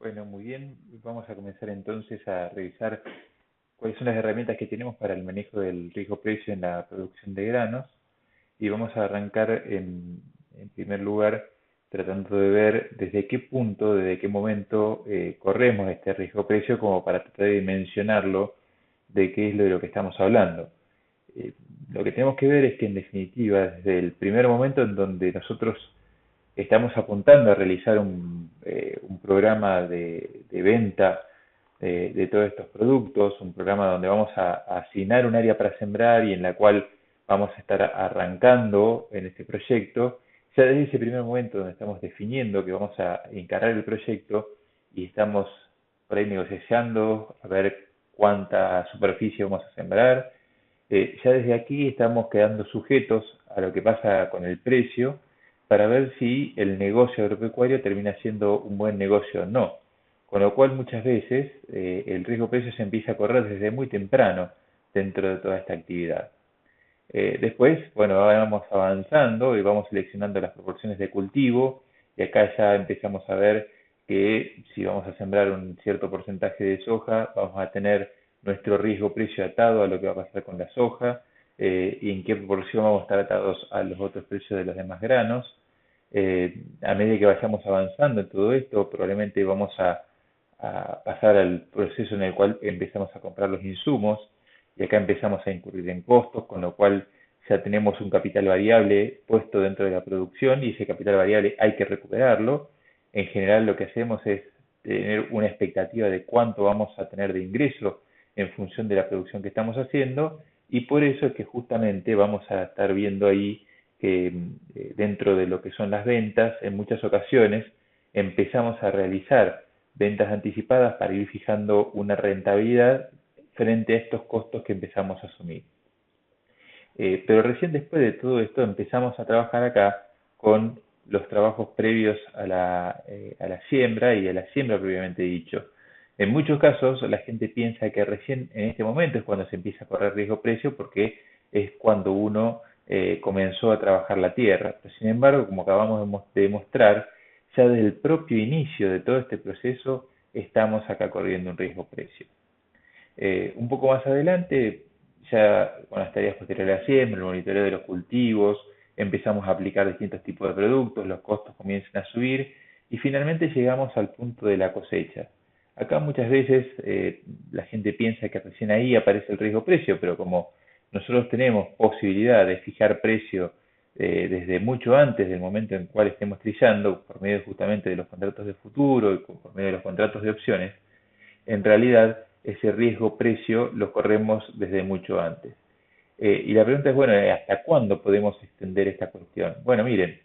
Bueno, muy bien. Vamos a comenzar entonces a revisar cuáles son las herramientas que tenemos para el manejo del riesgo-precio en la producción de granos. Y vamos a arrancar en primer lugar tratando de ver desde qué punto, desde qué momento corremos este riesgo-precio como para tratar de dimensionarlo de qué es lo de lo que estamos hablando. Eh, lo que tenemos que ver es que en definitiva, desde el primer momento en donde nosotros estamos apuntando a realizar un programa de venta de todos estos productos, un programa donde vamos a asignar un área para sembrar y en la cual vamos a estar arrancando en este proyecto. Ya desde ese primer momento donde estamos definiendo que vamos a encarar el proyecto y estamos por ahí negociando a ver cuánta superficie vamos a sembrar, ya desde aquí estamos quedando sujetos a lo que pasa con el precio para ver si el negocio agropecuario termina siendo un buen negocio o no. Con lo cual muchas veces el riesgo precio se empieza a correr desde muy temprano dentro de toda esta actividad. Después, bueno, vamos avanzando y vamos seleccionando las proporciones de cultivo y acá ya empezamos a ver que si vamos a sembrar un cierto porcentaje de soja, vamos a tener nuestro riesgo precio atado a lo que va a pasar con la soja y en qué proporción vamos a estar atados a los otros precios de los demás granos. A medida que vayamos avanzando en todo esto, probablemente vamos a pasar al proceso en el cual empezamos a comprar los insumos y acá empezamos a incurrir en costos, con lo cual ya tenemos un capital variable puesto dentro de la producción y ese capital variable hay que recuperarlo. En general lo que hacemos es tener una expectativa de cuánto vamos a tener de ingreso en función de la producción que estamos haciendo y por eso es que justamente vamos a estar viendo ahí que dentro de lo que son las ventas, en muchas ocasiones empezamos a realizar ventas anticipadas para ir fijando una rentabilidad frente a estos costos que empezamos a asumir. Pero recién después de todo esto empezamos a trabajar acá con los trabajos previos a la siembra y a la siembra propiamente dicho. En muchos casos la gente piensa que recién en este momento es cuando se empieza a correr riesgo-precio porque es cuando uno comenzó a trabajar la tierra. Pero sin embargo, como acabamos de demostrar, ya desde el propio inicio de todo este proceso estamos acá corriendo un riesgo-precio. Un poco más adelante, ya con las tareas posteriores a la siembra, el monitoreo de los cultivos, empezamos a aplicar distintos tipos de productos, los costos comienzan a subir y finalmente llegamos al punto de la cosecha. Acá muchas veces la gente piensa que recién ahí aparece el riesgo precio, pero como nosotros tenemos posibilidad de fijar precio desde mucho antes del momento en el cual estemos trillando, por medio justamente de los contratos de futuro y por medio de los contratos de opciones, en realidad ese riesgo-precio lo corremos desde mucho antes. Y la pregunta es, bueno, ¿hasta cuándo podemos extender esta cuestión? Bueno, miren,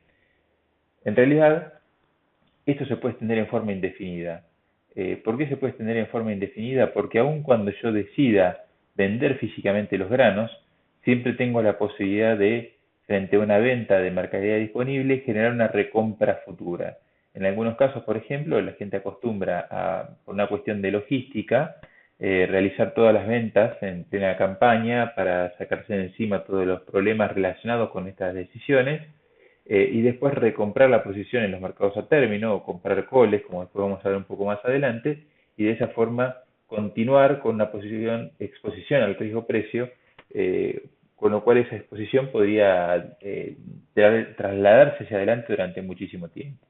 en realidad esto se puede extender en forma indefinida. ¿Por qué se puede extender en forma indefinida? Porque aun cuando yo decida vender físicamente los granos, siempre tengo la posibilidad de, frente a una venta de mercadería disponible, generar una recompra futura. En algunos casos, por ejemplo, la gente acostumbra a, por una cuestión de logística, realizar todas las ventas en plena campaña para sacarse de encima todos los problemas relacionados con estas decisiones y después recomprar la posición en los mercados a término o comprar coles, como después vamos a ver un poco más adelante, y de esa forma continuar con una exposición al riesgo-precio, con lo cual esa exposición podría trasladarse hacia adelante durante muchísimo tiempo.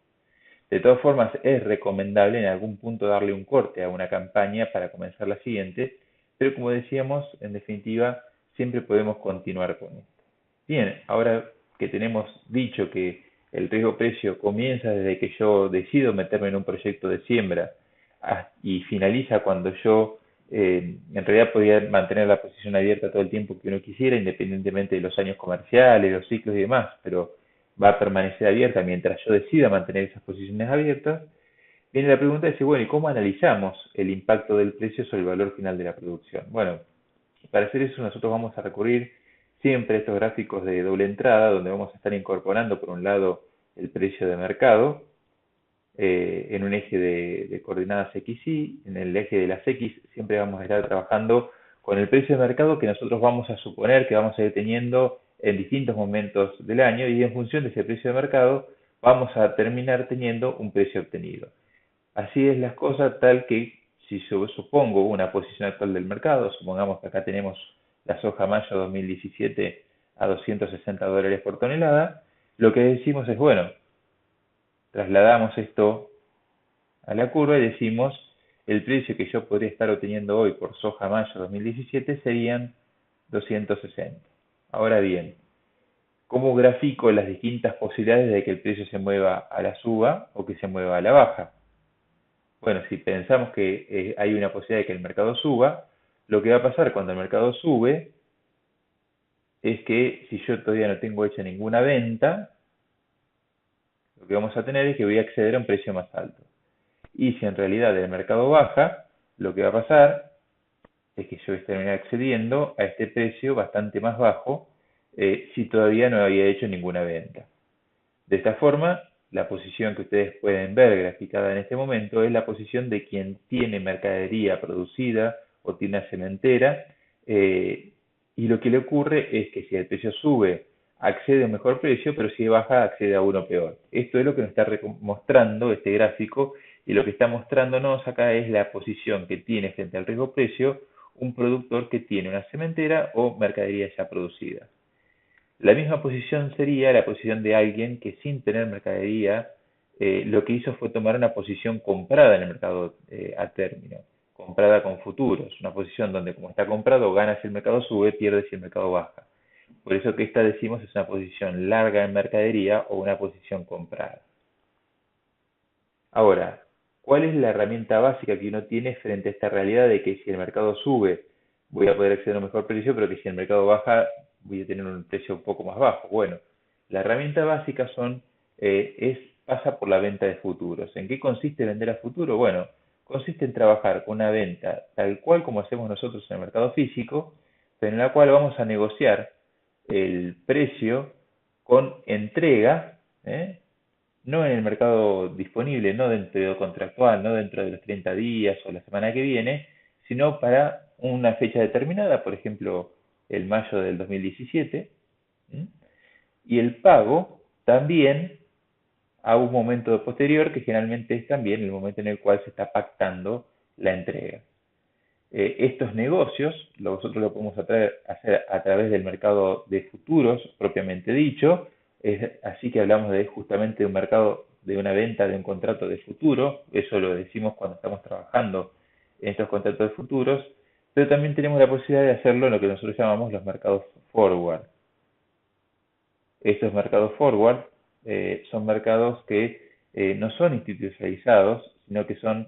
De todas formas, es recomendable en algún punto darle un corte a una campaña para comenzar la siguiente, pero como decíamos, en definitiva, siempre podemos continuar con esto. Bien, ahora que tenemos dicho que el riesgo precio comienza desde que yo decido meterme en un proyecto de siembra y finaliza cuando yo en realidad podría mantener la posición abierta todo el tiempo que uno quisiera, independientemente de los años comerciales, los ciclos y demás, pero va a permanecer abierta mientras yo decida mantener esas posiciones abiertas. Viene la pregunta de si, bueno, ¿y cómo analizamos el impacto del precio sobre el valor final de la producción? Bueno, para hacer eso nosotros vamos a recurrir siempre a estos gráficos de doble entrada, donde vamos a estar incorporando por un lado el precio de mercado en un eje de coordenadas XY, en el eje de las X siempre vamos a estar trabajando con el precio de mercado que nosotros vamos a suponer que vamos a ir teniendo en distintos momentos del año y en función de ese precio de mercado vamos a terminar teniendo un precio obtenido. Así es las cosas, tal que si yo supongo una posición actual del mercado, supongamos que acá tenemos la soja mayo 2017 a $260 por tonelada, lo que decimos es, bueno, trasladamos esto a la curva y decimos, el precio que yo podría estar obteniendo hoy por soja mayo 2017 serían 260. Ahora bien, ¿cómo grafico las distintas posibilidades de que el precio se mueva a la suba o que se mueva a la baja? Bueno, si pensamos que hay una posibilidad de que el mercado suba, lo que va a pasar cuando el mercado sube es que si yo todavía no tengo hecha ninguna venta, lo que vamos a tener es que voy a acceder a un precio más alto. Y si en realidad el mercado baja, lo que va a pasar es que yo voy a terminar accediendo a este precio bastante más bajo si todavía no había hecho ninguna venta. De esta forma, la posición que ustedes pueden ver graficada en este momento es la posición de quien tiene mercadería producida o tiene una cementera, y lo que le ocurre es que si el precio sube, accede a un mejor precio, pero si baja, accede a uno peor. Esto es lo que nos está mostrando este gráfico, y lo que está mostrándonos acá es la posición que tiene frente al riesgo precio un productor que tiene una cementera o mercadería ya producida. La misma posición sería la posición de alguien que sin tener mercadería lo que hizo fue tomar una posición comprada en el mercado a término, comprada con futuros, una posición donde como está comprado gana si el mercado sube, pierde si el mercado baja. Por eso que esta decimos es una posición larga en mercadería o una posición comprada. Ahora, ¿cuál es la herramienta básica que uno tiene frente a esta realidad de que si el mercado sube voy a poder acceder a un mejor precio, pero que si el mercado baja voy a tener un precio un poco más bajo? Bueno, la herramienta básica pasa por la venta de futuros. ¿En qué consiste vender a futuro? Bueno, consiste en trabajar con una venta tal cual como hacemos nosotros en el mercado físico, pero en la cual vamos a negociar el precio con entrega, no en el mercado disponible, no dentro de lo contractual, no dentro de los 30 días o la semana que viene, sino para una fecha determinada, por ejemplo, el mayo del 2017, ¿sí? Y el pago también a un momento posterior, que generalmente es también el momento en el cual se está pactando la entrega. Estos negocios nosotros lo podemos hacer a través del mercado de futuros propiamente dicho, así que hablamos justamente de un mercado, de una venta de un contrato de futuro. Eso lo decimos cuando estamos trabajando en estos contratos de futuros, pero también tenemos la posibilidad de hacerlo en lo que nosotros llamamos los mercados forward. Estos mercados forward son mercados que no son institucionalizados, sino que son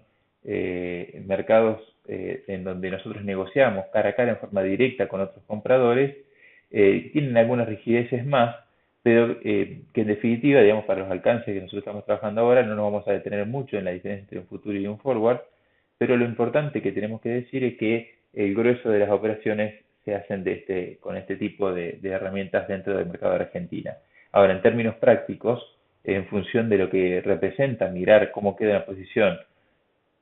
mercados en donde nosotros negociamos cara a cara en forma directa con otros compradores. Tienen algunas rigideces más, pero que en definitiva, digamos, para los alcances que nosotros estamos trabajando ahora, no nos vamos a detener mucho en la diferencia entre un futuro y un forward, pero lo importante que tenemos que decir es que el grueso de las operaciones se hacen con este tipo de herramientas dentro del mercado de Argentina. Ahora, en términos prácticos, en función de lo que representa mirar cómo queda una posición,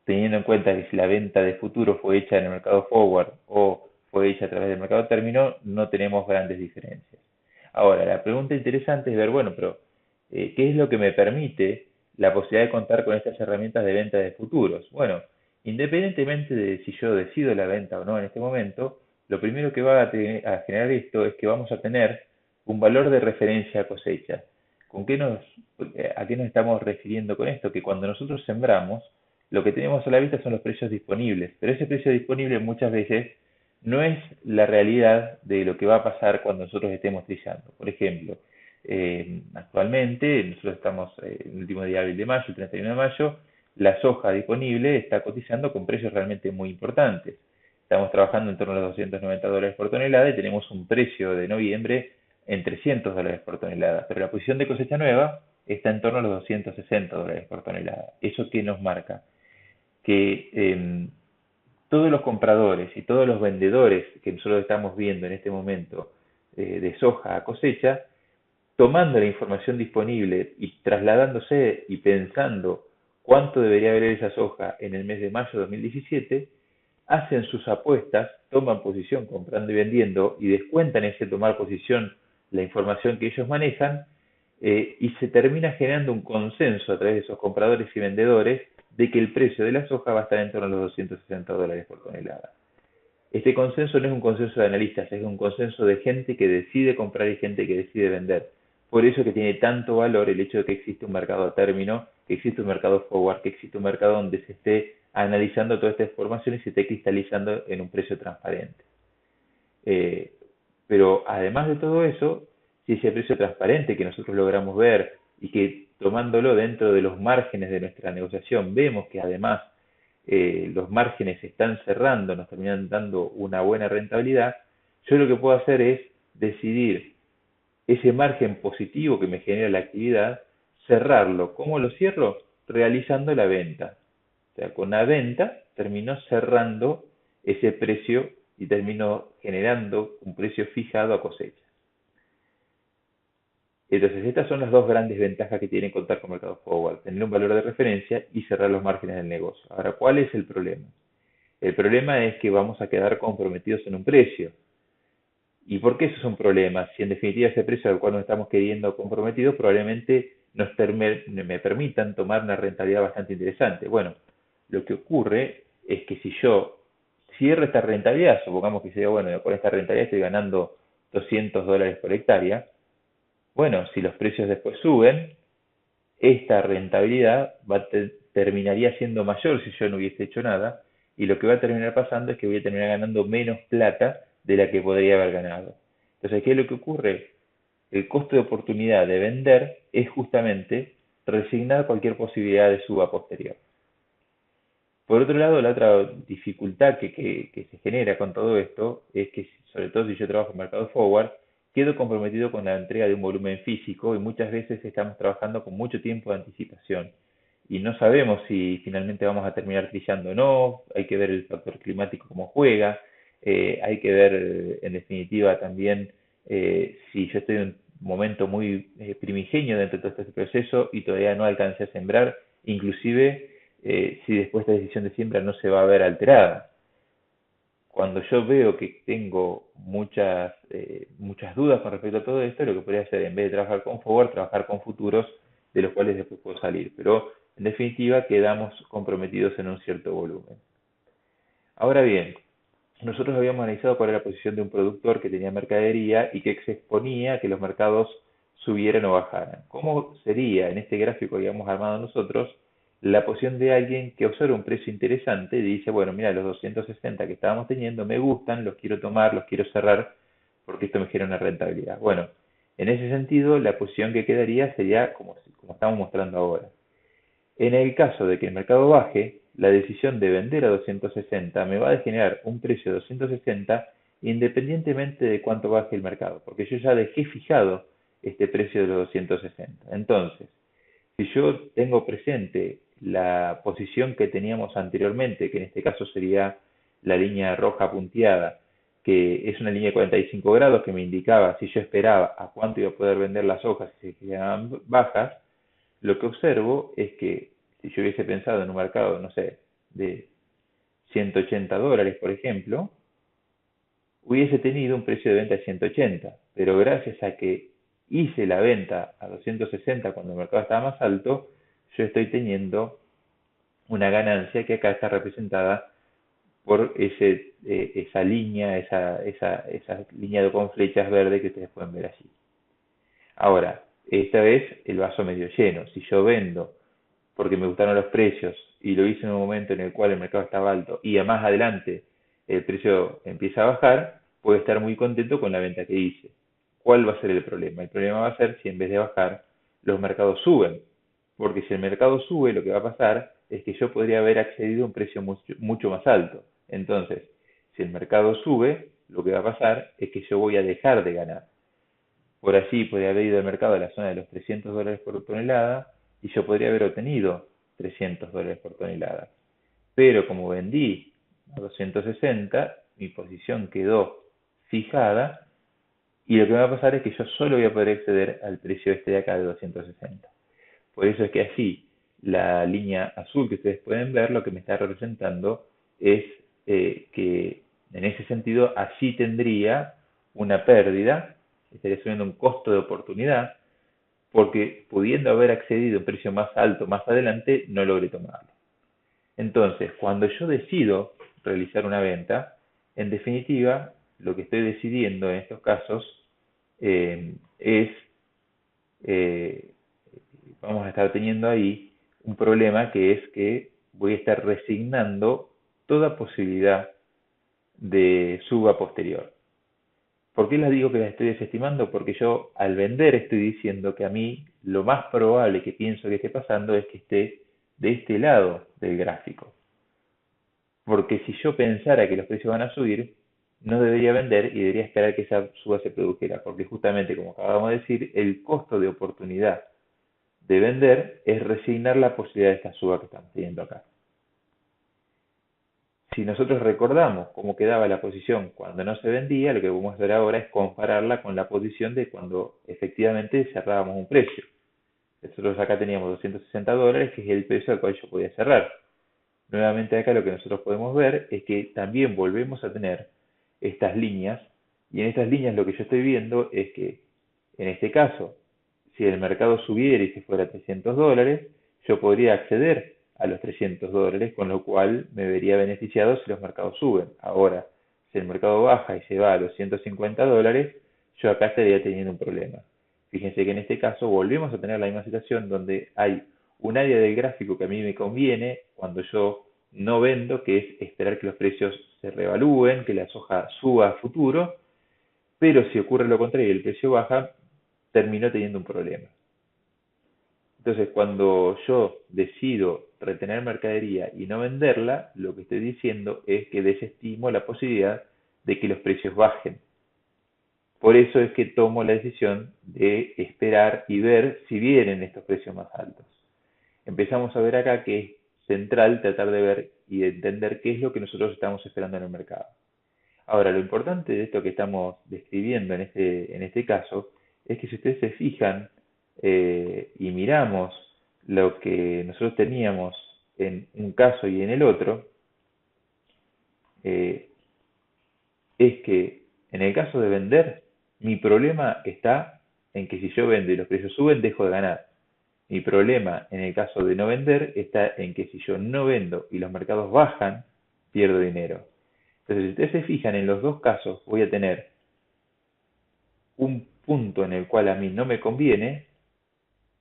teniendo en cuenta que si la venta de futuro fue hecha en el mercado forward o fue hecha a través del mercado término, no tenemos grandes diferencias. Ahora, la pregunta interesante es ver, bueno, pero ¿qué es lo que me permite la posibilidad de contar con estas herramientas de venta de futuros? Bueno, independientemente de si yo decido la venta o no en este momento, lo primero que va a generar esto es que vamos a tener un valor de referencia a cosecha. ¿A qué nos estamos refiriendo con esto? Que cuando nosotros sembramos, lo que tenemos a la vista son los precios disponibles, pero ese precio disponible muchas veces no es la realidad de lo que va a pasar cuando nosotros estemos trillando. Por ejemplo, actualmente, nosotros estamos en el último día hábil de mayo, el 31 de mayo, la soja disponible está cotizando con precios realmente muy importantes. Estamos trabajando en torno a los $290 por tonelada y tenemos un precio de noviembre en $300 por tonelada, pero la posición de cosecha nueva está en torno a los $260 por tonelada. ¿Eso qué nos marca? Que todos los compradores y todos los vendedores que nosotros estamos viendo en este momento de soja a cosecha, tomando la información disponible y trasladándose y pensando cuánto debería valer esa soja en el mes de mayo de 2017, hacen sus apuestas, toman posición comprando y vendiendo y descuentan ese tomar posición la información que ellos manejan, y se termina generando un consenso a través de esos compradores y vendedores de que el precio de la soja va a estar en torno a los $260 por tonelada. Este consenso no es un consenso de analistas, es un consenso de gente que decide comprar y gente que decide vender. Por eso que tiene tanto valor el hecho de que existe un mercado a término, que existe un mercado forward, que existe un mercado donde se esté analizando toda esta información y se esté cristalizando en un precio transparente. Eh, pero además de todo eso, si ese precio transparente que nosotros logramos ver y que tomándolo dentro de los márgenes de nuestra negociación vemos que además los márgenes se están cerrando, nos terminan dando una buena rentabilidad, yo lo que puedo hacer es decidir ese margen positivo que me genera la actividad, cerrarlo. ¿Cómo lo cierro? Realizando la venta. O sea, con la venta termino cerrando ese precio y termino generando un precio fijado a cosecha. Entonces, estas son las dos grandes ventajas que tiene contar con mercados forward, tener un valor de referencia y cerrar los márgenes del negocio. Ahora, ¿cuál es el problema? El problema es que vamos a quedar comprometidos en un precio. ¿Y por qué eso es un problema? Si en definitiva ese precio al cual nos estamos queriendo comprometidos probablemente me permitan tomar una rentabilidad bastante interesante. Bueno, lo que ocurre es que si yo cierro esta rentabilidad, supongamos que sea bueno, con esta rentabilidad estoy ganando $200 por hectárea, bueno, si los precios después suben, esta rentabilidad terminaría siendo mayor si yo no hubiese hecho nada, y lo que va a terminar pasando es que voy a terminar ganando menos plata de la que podría haber ganado. Entonces, ¿qué es lo que ocurre? El costo de oportunidad de vender es justamente resignar cualquier posibilidad de suba posterior. Por otro lado, la otra dificultad que se genera con todo esto es que, sobre todo si yo trabajo en mercado forward, quedo comprometido con la entrega de un volumen físico y muchas veces estamos trabajando con mucho tiempo de anticipación y no sabemos si finalmente vamos a terminar trillando o no, hay que ver el factor climático cómo juega, hay que ver en definitiva también si yo estoy en un momento muy primigenio dentro de todo este proceso y todavía no alcancé a sembrar, inclusive si después esta decisión de siembra no se va a ver alterada. Cuando yo veo que tengo muchas dudas con respecto a todo esto, lo que podría hacer, en vez de trabajar con forward, trabajar con futuros de los cuales después puedo salir. Pero, en definitiva, quedamos comprometidos en un cierto volumen. Ahora bien, nosotros habíamos analizado cuál era la posición de un productor que tenía mercadería y que se exponía a que los mercados subieran o bajaran. ¿Cómo sería en este gráfico que habíamos armado nosotros la posición de alguien que observa un precio interesante y dice, bueno, mira, los 260 que estábamos teniendo me gustan, los quiero tomar, los quiero cerrar porque esto me genera una rentabilidad? Bueno, en ese sentido, la posición que quedaría sería como estamos mostrando ahora. En el caso de que el mercado baje, la decisión de vender a 260 me va a generar un precio de 260 independientemente de cuánto baje el mercado, porque yo ya dejé fijado este precio de los 260. Entonces, si yo tengo presente la posición que teníamos anteriormente, que en este caso sería la línea roja punteada, que es una línea de 45 grados que me indicaba si yo esperaba a cuánto iba a poder vender las hojas si se quedaban bajas, lo que observo es que si yo hubiese pensado en un mercado, no sé, de $180, por ejemplo, hubiese tenido un precio de venta de 180, pero gracias a que hice la venta a 260 cuando el mercado estaba más alto, yo estoy teniendo una ganancia que acá está representada por esa línea, esa línea con flechas verdes que ustedes pueden ver allí. Ahora, esta vez el vaso medio lleno. Si yo vendo porque me gustaron los precios y lo hice en un momento en el cual el mercado estaba alto y a más adelante el precio empieza a bajar, puedo estar muy contento con la venta que hice. ¿Cuál va a ser el problema? El problema va a ser si en vez de bajar los mercados suben, porque si el mercado sube lo que va a pasar es que yo podría haber accedido a un precio mucho más alto. Entonces, si el mercado sube, lo que va a pasar es que yo voy a dejar de ganar. Por allí podría haber ido al mercado a la zona de los $300 por tonelada y yo podría haber obtenido $300 por tonelada. Pero como vendí a 260, mi posición quedó fijada y lo que va a pasar es que yo solo voy a poder acceder al precio este de acá de 260. Por eso es que así la línea azul que ustedes pueden ver lo que me está representando es que en ese sentido allí tendría una pérdida, estaría subiendo un costo de oportunidad, porque pudiendo haber accedido a un precio más alto más adelante, no logré tomarlo. Entonces, cuando yo decido realizar una venta, en definitiva, lo que estoy decidiendo en estos casos es, eh, vamos a estar teniendo ahí un problema que es que voy a estar resignando toda posibilidad de suba posterior. ¿Por qué les digo que las estoy desestimando? Porque yo al vender estoy diciendo que a mí lo más probable que pienso que esté pasando es que esté de este lado del gráfico. Porque si yo pensara que los precios van a subir, no debería vender y debería esperar que esa suba se produjera. Porque justamente, como acabamos de decir, el costo de oportunidad de vender es resignar la posibilidad de esta suba que estamos teniendo acá. Si nosotros recordamos cómo quedaba la posición cuando no se vendía, lo que vamos a hacer ahora es compararla con la posición de cuando efectivamente cerrábamos un precio. Nosotros acá teníamos $260, que es el precio al cual yo podía cerrar. Nuevamente acá lo que nosotros podemos ver es que también volvemos a tener estas líneas, y en estas líneas lo que yo estoy viendo es que en este caso, si el mercado subiera y se fuera a $300, yo podría acceder a los $300, con lo cual me vería beneficiado si los mercados suben. Ahora, si el mercado baja y se va a los $150, yo acá estaría teniendo un problema. Fíjense que en este caso volvemos a tener la misma situación donde hay un área del gráfico que a mí me conviene cuando yo no vendo, que es esperar que los precios se revalúen, que la soja suba a futuro, pero si ocurre lo contrario y el precio baja, termino teniendo un problema. Entonces, cuando yo decido retener mercadería y no venderla, lo que estoy diciendo es que desestimo la posibilidad de que los precios bajen. Por eso es que tomo la decisión de esperar y ver si vienen estos precios más altos. Empezamos a ver acá que es central tratar de ver y de entender qué es lo que nosotros estamos esperando en el mercado. Ahora, lo importante de esto que estamos describiendo en este caso es que si ustedes se fijan y miramos lo que nosotros teníamos en un caso y en el otro, eh, es que en el caso de vender, mi problema está en que si yo vendo y los precios suben, dejo de ganar. Mi problema en el caso de no vender está en que si yo no vendo y los mercados bajan, pierdo dinero. Entonces, si ustedes se fijan en los dos casos, voy a tener un punto en el cual a mí no me conviene,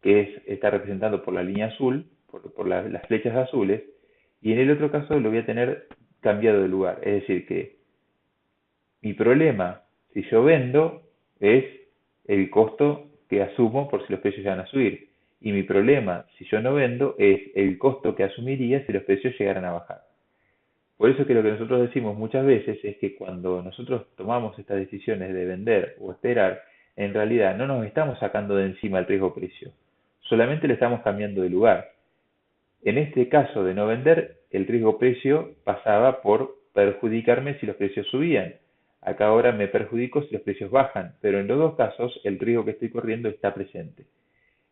que está representado por la línea azul, por las flechas azules, y en el otro caso lo voy a tener cambiado de lugar. Es decir, que mi problema, si yo vendo, es el costo que asumo por si los precios llegan a subir. Y mi problema, si yo no vendo, es el costo que asumiría si los precios llegaran a bajar. Por eso que lo que nosotros decimos muchas veces es que cuando nosotros tomamos estas decisiones de vender o esperar, en realidad no nos estamos sacando de encima el riesgo precio, solamente le estamos cambiando de lugar. En este caso de no vender, el riesgo precio pasaba por perjudicarme si los precios subían. Acá ahora me perjudico si los precios bajan, pero en los dos casos el riesgo que estoy corriendo está presente.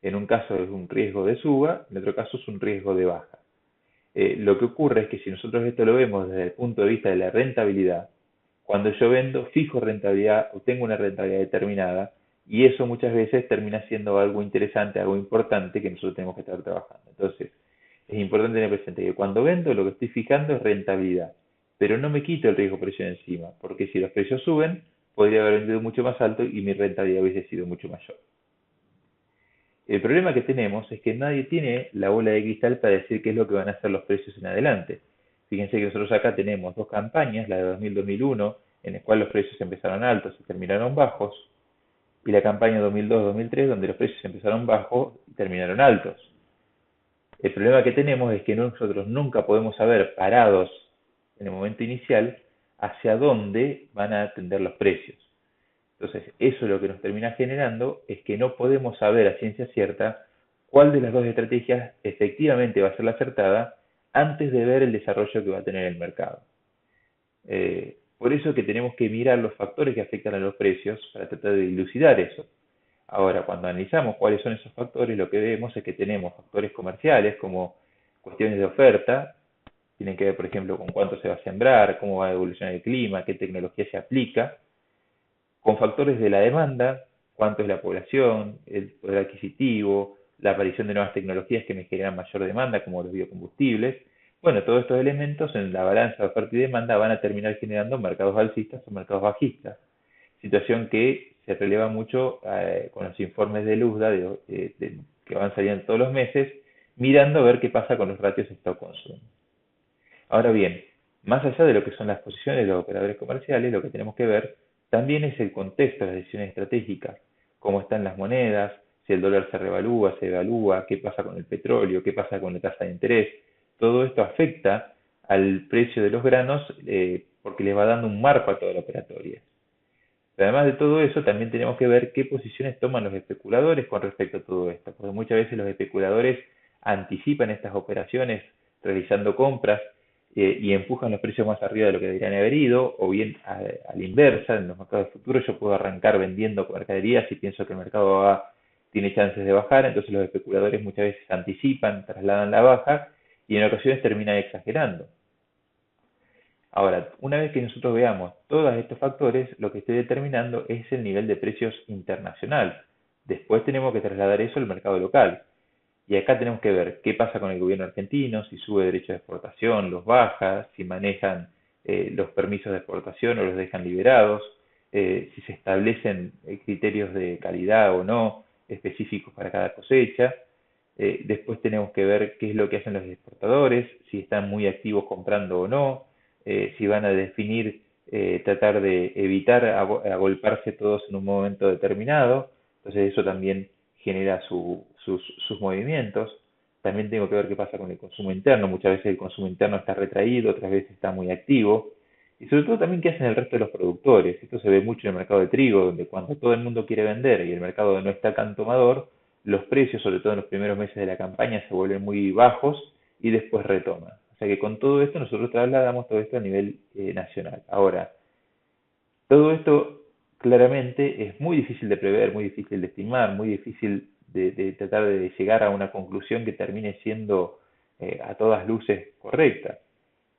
En un caso es un riesgo de suba, en otro caso es un riesgo de baja. Lo que ocurre es que si nosotros esto lo vemos desde el punto de vista de la rentabilidad, cuando yo vendo fijo rentabilidad o tengo una rentabilidad determinada, y eso muchas veces termina siendo algo interesante, algo importante que nosotros tenemos que estar trabajando. Entonces, es importante tener presente que cuando vendo lo que estoy fijando es rentabilidad, pero no me quito el riesgo precio de encima, porque si los precios suben, podría haber vendido mucho más alto y mi rentabilidad hubiese sido mucho mayor. El problema que tenemos es que nadie tiene la bola de cristal para decir qué es lo que van a hacer los precios en adelante. Fíjense que nosotros acá tenemos dos campañas, la de 2000-2001, en la cual los precios empezaron altos y terminaron bajos, y la campaña 2002-2003, donde los precios empezaron bajos y terminaron altos. El problema que tenemos es que nosotros nunca podemos saber, parados en el momento inicial, hacia dónde van a tender los precios. Entonces, eso lo que nos termina generando es que no podemos saber a ciencia cierta cuál de las dos estrategias efectivamente va a ser la acertada antes de ver el desarrollo que va a tener el mercado. Por eso que tenemos que mirar los factores que afectan a los precios para tratar de dilucidar eso. Ahora, cuando analizamos cuáles son esos factores, lo que vemos es que tenemos factores comerciales como cuestiones de oferta, tienen que ver, por ejemplo, con cuánto se va a sembrar, cómo va a evolucionar el clima, qué tecnología se aplica, con factores de la demanda, cuánto es la población, el poder adquisitivo, la aparición de nuevas tecnologías que me generan mayor demanda, como los biocombustibles, Bueno, todos estos elementos en la balanza de oferta y demanda van a terminar generando mercados alcistas o mercados bajistas, situación que se releva mucho con los informes de Luzda que van saliendo todos los meses, mirando a ver qué pasa con los ratios stock-consumo. Ahora bien, más allá de lo que son las posiciones de los operadores comerciales, lo que tenemos que ver también es el contexto de las decisiones estratégicas, cómo están las monedas, si el dólar se revalúa, se evalúa, qué pasa con el petróleo, qué pasa con la tasa de interés. Todo esto afecta al precio de los granos porque les va dando un marco a toda la operatoria. Pero además de todo eso, también tenemos que ver qué posiciones toman los especuladores con respecto a todo esto, porque muchas veces los especuladores anticipan estas operaciones realizando compras y empujan los precios más arriba de lo que deberían haber ido, o bien a la inversa, en los mercados futuros yo puedo arrancar vendiendo mercaderías y pienso que el mercado tiene chances de bajar, entonces los especuladores muchas veces anticipan, trasladan la baja y en ocasiones terminan exagerando. Ahora, una vez que nosotros veamos todos estos factores, lo que estoy determinando es el nivel de precios internacional. Después tenemos que trasladar eso al mercado local. Y acá tenemos que ver qué pasa con el gobierno argentino, si sube derechos de exportación, los baja, si manejan los permisos de exportación o los dejan liberados, si se establecen criterios de calidad o no específicos para cada cosecha. Después tenemos que ver qué es lo que hacen los exportadores, si están muy activos comprando o no, si van a definir, tratar de evitar agolparse todos en un momento determinado. Entonces eso también genera sus movimientos. También tengo que ver qué pasa con el consumo interno. Muchas veces el consumo interno está retraído, otras veces está muy activo. Y sobre todo también qué hacen el resto de los productores. Esto se ve mucho en el mercado de trigo, donde cuando todo el mundo quiere vender y el mercado no está tan tomador, los precios, sobre todo en los primeros meses de la campaña, se vuelven muy bajos y después retoman. O sea que con todo esto nosotros trasladamos todo esto a nivel nacional. Ahora, todo esto claramente es muy difícil de prever, muy difícil de estimar, muy difícil de tratar de llegar a una conclusión que termine siendo a todas luces correcta.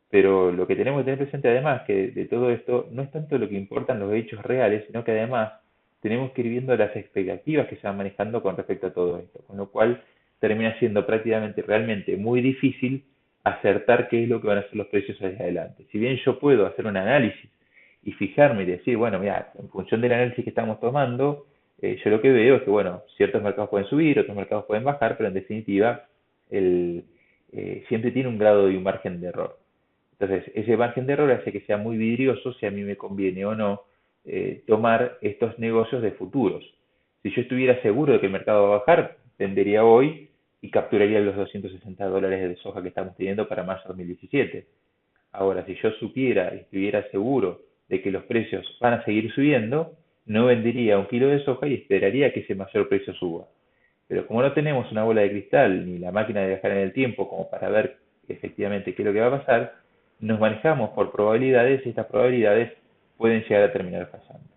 Pero lo que tenemos que tener presente además que de todo esto no es tanto lo que importan los hechos reales, sino que además tenemos que ir viendo las expectativas que se van manejando con respecto a todo esto, con lo cual termina siendo prácticamente realmente muy difícil acertar qué es lo que van a ser los precios hacia adelante. Si bien yo puedo hacer un análisis y fijarme y decir, bueno, mira, en función del análisis que estamos tomando, yo lo que veo es que, bueno, ciertos mercados pueden subir, otros mercados pueden bajar, pero en definitiva siempre tiene un grado y un margen de error. Entonces, ese margen de error hace que sea muy vidrioso si a mí me conviene o no tomar estos negocios de futuros. Si yo estuviera seguro de que el mercado va a bajar, vendería hoy y capturaría los $260 de soja que estamos teniendo para marzo de 2017. Ahora, si yo supiera y estuviera seguro de que los precios van a seguir subiendo, no vendería un kilo de soja y esperaría que ese mayor precio suba. Pero como no tenemos una bola de cristal ni la máquina de viajar en el tiempo como para ver efectivamente qué es lo que va a pasar, nos manejamos por probabilidades y estas probabilidades pueden llegar a terminar pasando.